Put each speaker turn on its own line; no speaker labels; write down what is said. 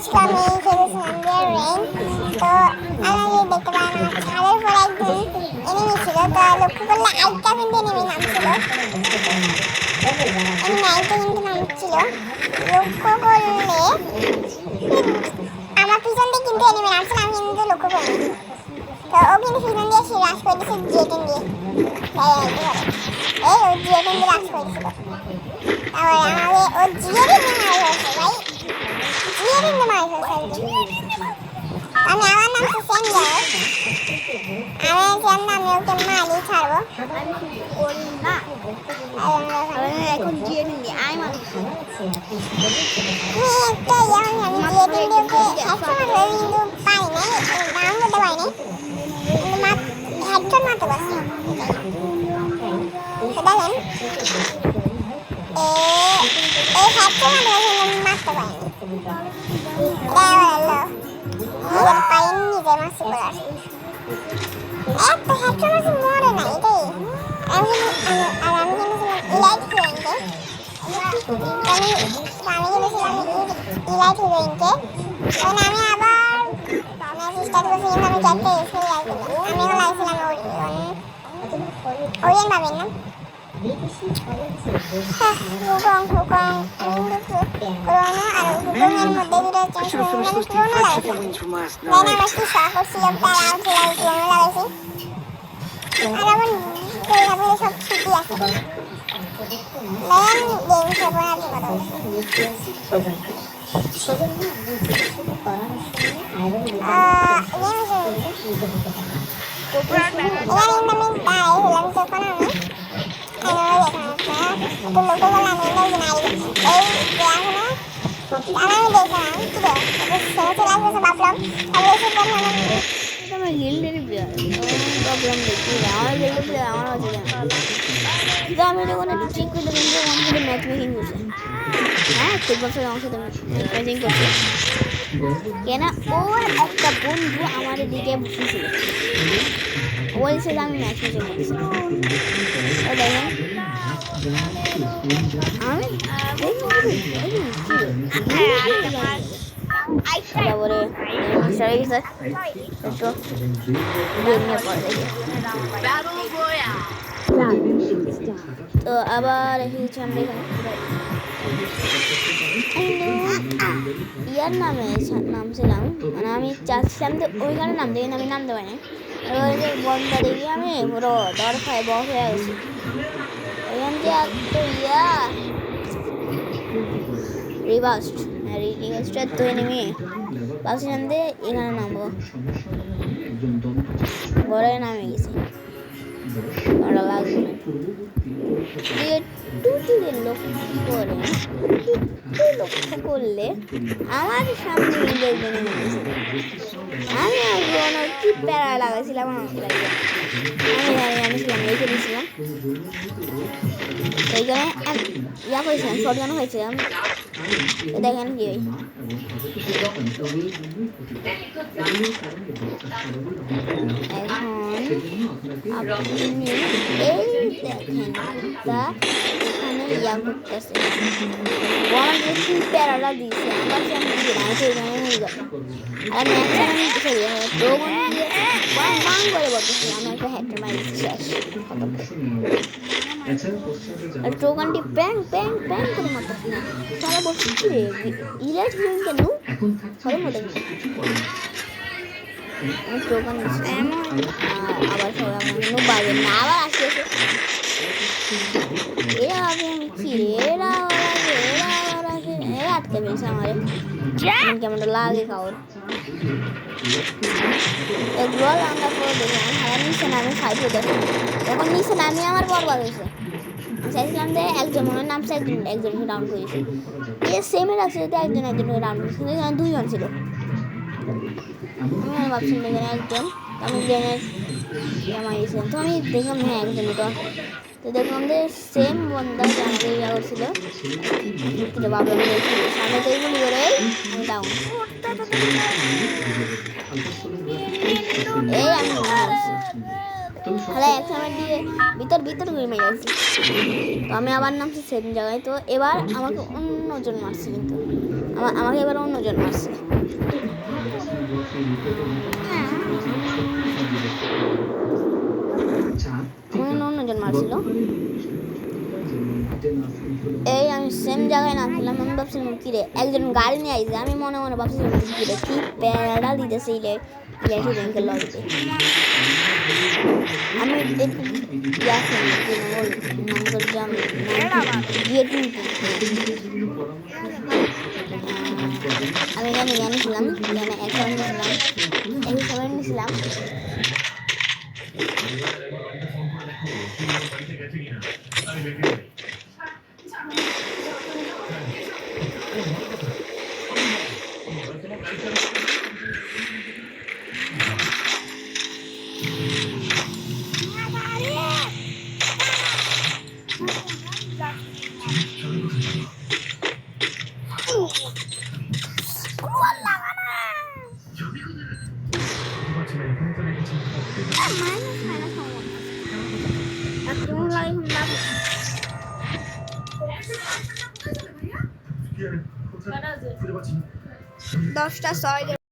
ছিল আমি খেলেছিলাম যে রেন। তো আমি দেখতে পেলাম আমার ছাদের উপর একজন এনিমি ছিল। তো লক্ষ্য করলে আরেকটা কিন্তু এনিমি নামছিল, এনিমি আরেকটা কিন্তু নামছিল। লক্ষ্য করলে আমার পিছন দিয়ে কিন্তু এনিমি নামছিল, আমি কিন্তু লক্ষ্য করিনি। তো ও কিন্তু পিছন দিয়ে সে রাশ করে দিয়েছে জিএটিন দিয়ে। এই ও জিএটিন দিয়ে রাশ করে দিয়েছিল। তারপরে আমাকে ও জিএটিন দিয়ে মারি ফেলছে ভাই, জিএটিন দিয়ে মারি ফেলছে। আমি আমার নাম তো সেম যায়, আমি সেম নামে ওকে মারি ছাড়বো না। এখন জিএটিন দিয়ে আই মারি একটা ইয়ান আমি জিএটিন দিয়ে ওকে হেডশট মারতে কিন্তু পারি নাই, ডাউন করতে পারি নাই, কিন্তু হেডশট মারতে পারছি। দেখেন এই হেডশট মারতে পারি নিজের পায়ে নিজে মারছি বলে একটা হেডশট মারছি মরে না। এটাই আমি কিনেছিলাম ইলাইট হিরোইনকে, আমি কিনেছিলাম ইলাইট হিরোইনকে। তখন আমি আবার ম্যাচ স্টার্ট করছি, কিন্তু আমি ক্যাপ্টে এসে আমি এখন লাগছিলাম ওরিয়েন পাবেন না হুকং পুরোনো আর হুকংয়ের মধ্যে দুটো চেঞ্জ করে আমি পুরোনো লাগাইছি। আমার কি শখ করছিল তার আউট হয়ে আমি পুরোনো লাগাইছি। আর আমার ঘরে সব ছুটি আছে, লেন গেম খেলবো না ঠিক কথা বলছি। আমি যখন একটু চেক করে দেখলাম যে আমার সাথে ম্যাচ মেকিং করছে, হ্যাঁ ঠিক বছর আমার সাথে ম্যাচ মেকিং করছে কেন ওর একটা বন্ধু আমার দিকে বসেছিল, বলছে যে আমি ম্যাচ মেকিং করছি। দেখেন আমি তারপরে তো আবার এসেছি আমরা ইয়ার নামে নামছিলাম, মানে আমি চাচ্ছিলাম তো ওইখানে নামতে, কিন্তু আমি নামতে পারিনি। এবার বন্ধা দেখি আমি পুরো দরকায় বস হয়ে গেছি ওইখান থেকে এত ইয়া রিভার্সটা তো নেমে ভাবছিলাম যে এখানে নামবো, ঘরে নামে গেছি ওটা লাগবে না। একটু লক্ষ্য করলে আমার সামনে আমি কি প্যারা লাগাইছিলাম আমাকে লাগে আমি ছিলাম রেখে দিয়েছিলাম এইখানে ইয়া করেছিলাম শর্টগান হয়েছিলাম। দেখেন কি এখন আপনি এই দেখেন এখানে ইয়া করতেছে আমাদের কি প্যারাটা দিয়েছে আমার সামনে দিয়ে না সেইখানে হয়ে যাবে। আর ম্যাক্সিমাম করে বলতেছি আমি একটা হেডটা মারি শেষ আর টোকানটি ব্যাং ব্যাং ব্যাং করে মারতেছি না তারা বলছি কি রে ইলাইট হিরোইন কেন ঘরের মধ্যে টোকান আবার সবাই আমার বাজে না আবার আসে এরা ভাবেন কি এরা আটকে ফেলছে আমার কেমনটা লাগে খাওয়ার এগুলো আমরা করে দেখলাম আর নিচে নামে ফাইটে দেখো যখন নিচে নামে আমার বরবাদ হয়েছে। চাইছিলাম যে একজন মনে নামছে একজনকে ডাউন করেছে এ সেমে রাখছে যে একজনকে ডাউন করেছে কিন্তু এখানে দুইজন ছিল। আমি ভাবছিলাম এখানে একজন আমি গ্রেনেড মারিয়েছিলাম তো আমি দেখলাম হ্যাঁ একজন তো দেখলাম যে সেম বন্ধা আমাকে ইয়া করছিল ভাবলাম সামনে তো এইগুলি করে আমি ডাউন এই আমি তাহলে এক সময় দিয়ে ভিতর ঘুরে মেরে গেছি। তো আমি আবার নামছি সেম জায়গায়, তো এবার আমাকে অন্যজন মারছে কিন্তু
আমাকে এবার অন্যজন মারছে। অন্যজন মারছিল। এই আমি সেম জায়গায় নামছিলাম, আমি ভাবছিলাম কিরে একজন গাড়ি নিয়ে আইছে, আমি মনে মনে ভাবছিলাম কিরে কি প্যারা দিতেছে ইলেকট্রিক ব্যাংকের লবিতে। আমি আমি এখানে জানিছিলাম, এখানে অ্যাকাউন্ট নিয়েছিলাম, এই হিসাবে নিয়েছিলাম। দশটা 6